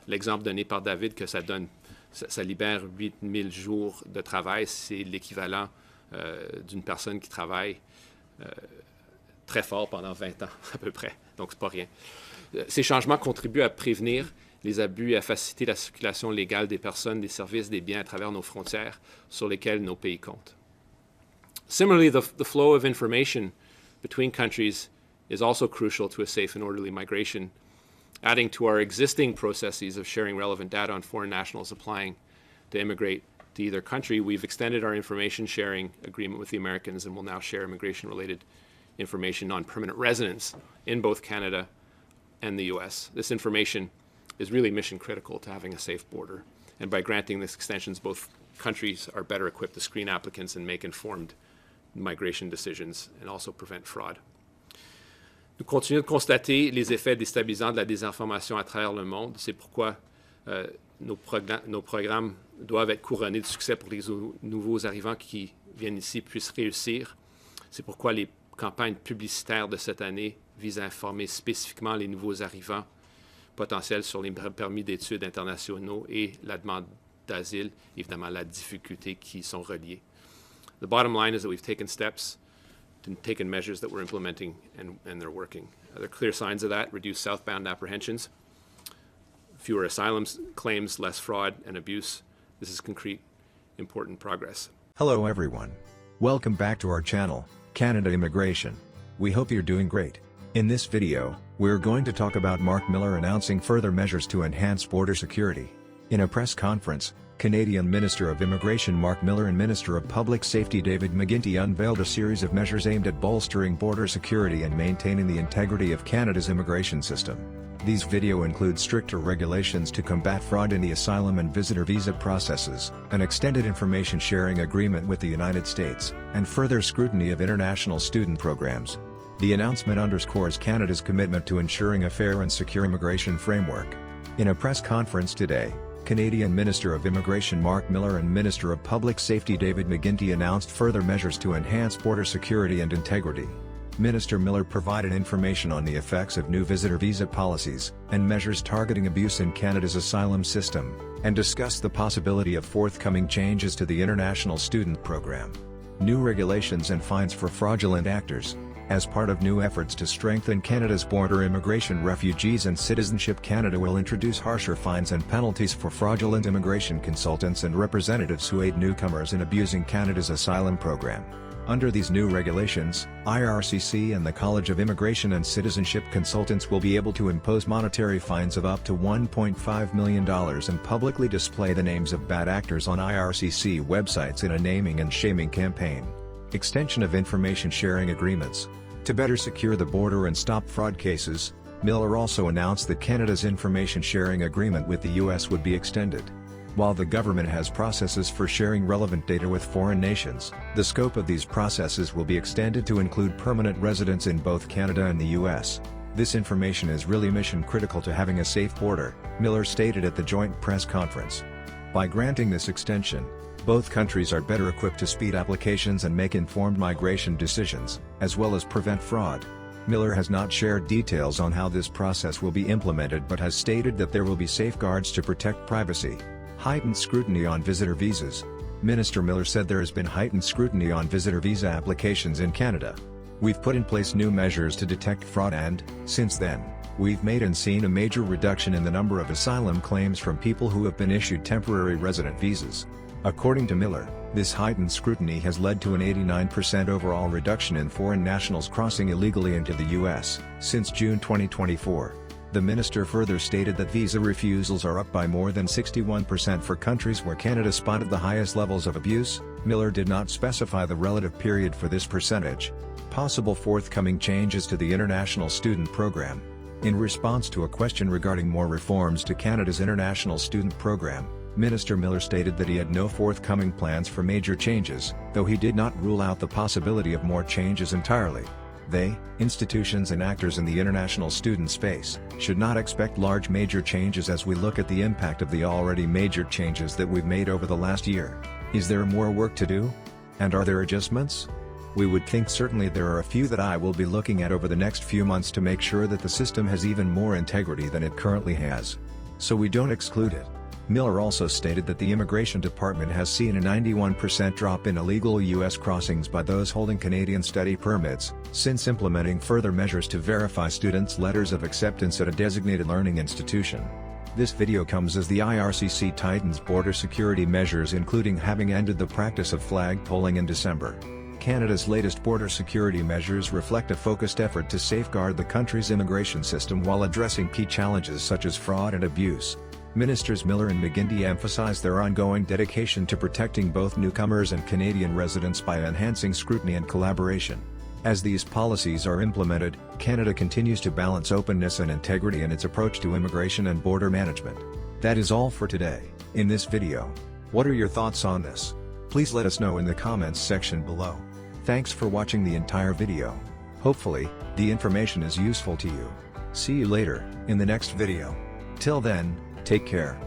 l'exemple donné par David que ça libère 8000 jours de travail, c'est l'équivalent d'une personne qui travaille très fort pendant 20 ans à peu près, donc c'est pas rien. Ces changements contribuent à prévenir les abus et à faciliter la circulation légale des personnes, des services, des biens à travers nos frontières sur lesquelles nos pays comptent. Similarly, the flow of information between countries is also crucial to a safe and orderly migration, adding to our existing processes of sharing relevant data on foreign nationals applying to immigrate to either country. We've extended our information sharing agreement with the Americans and will now share immigration-related information on permanent residents in both Canada and the U.S. This information is really mission critical to having a safe border. And by granting these extensions, both countries are better equipped to screen applicants and make informed migration decisions and also prevent fraud. Nous continuons de constater les effets déstabilisants de la désinformation à travers le monde. C'est pourquoi nos programmes doivent être couronnés de succès pour que les nouveaux arrivants qui viennent ici puissent réussir. C'est pourquoi les campagnes publicitaires de cette année visent à informer spécifiquement les nouveaux arrivants potentiels sur les permis d'études internationaux et la demande d'asile, évidemment la difficulté qui y sont reliées. The bottom line is that we've taken steps, taken measures that we're implementing, and they're working. There are clear signs of that: reduced southbound apprehensions, fewer asylum claims, less fraud and abuse. This is concrete, important progress. Hello everyone. Welcome back to our channel, Canada Immigration. We hope you're doing great. In this video, we're going to talk about Marc Miller announcing further measures to enhance border security. In a press conference, Canadian Minister of Immigration Marc Miller and Minister of Public Safety David McGuinty unveiled a series of measures aimed at bolstering border security and maintaining the integrity of Canada's immigration system. These video include stricter regulations to combat fraud in the asylum and visitor visa processes, an extended information sharing agreement with the United States, and further scrutiny of international student programs. The announcement underscores Canada's commitment to ensuring a fair and secure immigration framework. In a press conference today, Canadian Minister of Immigration Marc Miller and Minister of Public Safety David McGuinty announced further measures to enhance border security and integrity. Minister Miller provided information on the effects of new visitor visa policies and measures targeting abuse in Canada's asylum system, and discussed the possibility of forthcoming changes to the international student program. New regulations and fines for fraudulent actors. As part of new efforts to strengthen Canada's border immigration, Refugees and Citizenship Canada will introduce harsher fines and penalties for fraudulent immigration consultants and representatives who aid newcomers in abusing Canada's asylum program. Under these new regulations, IRCC and the College of Immigration and Citizenship Consultants will be able to impose monetary fines of up to $1.5 million and publicly display the names of bad actors on IRCC websites in a naming and shaming campaign. Extension of information sharing agreements. To better secure the border and stop fraud cases, Miller also announced that Canada's information sharing agreement with the U.S. would be extended. While the government has processes for sharing relevant data with foreign nations, the scope of these processes will be extended to include permanent residents in both Canada and the U.S. This information is really mission critical to having a safe border, Miller stated at the joint press conference. By granting this extension, both countries are better equipped to speed applications and make informed migration decisions, as well as prevent fraud. Miller has not shared details on how this process will be implemented but has stated that there will be safeguards to protect privacy. Heightened scrutiny on visitor visas. Minister Miller said there has been heightened scrutiny on visitor visa applications in Canada. We've put in place new measures to detect fraud and, since then, we've made and seen a major reduction in the number of asylum claims from people who have been issued temporary resident visas. According to Miller, this heightened scrutiny has led to an 89% overall reduction in foreign nationals crossing illegally into the U.S. since June 2024. The minister further stated that visa refusals are up by more than 61% for countries where Canada spotted the highest levels of abuse. Miller did not specify the relative period for this percentage. Possible forthcoming changes to the international student program. In response to a question regarding more reforms to Canada's international student program, Minister Miller stated that he had no forthcoming plans for major changes, though he did not rule out the possibility of more changes entirely. They, institutions and actors in the international student space, should not expect large major changes as we look at the impact of the already major changes that we've made over the last year. Is there more work to do? And are there adjustments? We would think certainly there are a few that I will be looking at over the next few months to make sure that the system has even more integrity than it currently has. so we don't exclude it. Miller also stated that the Immigration Department has seen a 91% drop in illegal U.S. crossings by those holding Canadian study permits, since implementing further measures to verify students' letters of acceptance at a designated learning institution. This video comes as the IRCC tightens border security measures, including having ended the practice of flag polling in December. Canada's latest border security measures reflect a focused effort to safeguard the country's immigration system while addressing key challenges such as fraud and abuse. Ministers Miller and McGuinty emphasized their ongoing dedication to protecting both newcomers and Canadian residents by enhancing scrutiny and collaboration. As these policies are implemented, Canada continues to balance openness and integrity in its approach to immigration and border management. That is all for today. In this video, what are your thoughts on this? Please let us know in the comments section below. Thanks for watching the entire video. Hopefully, the information is useful to you. See you later, in the next video. Till then, take care.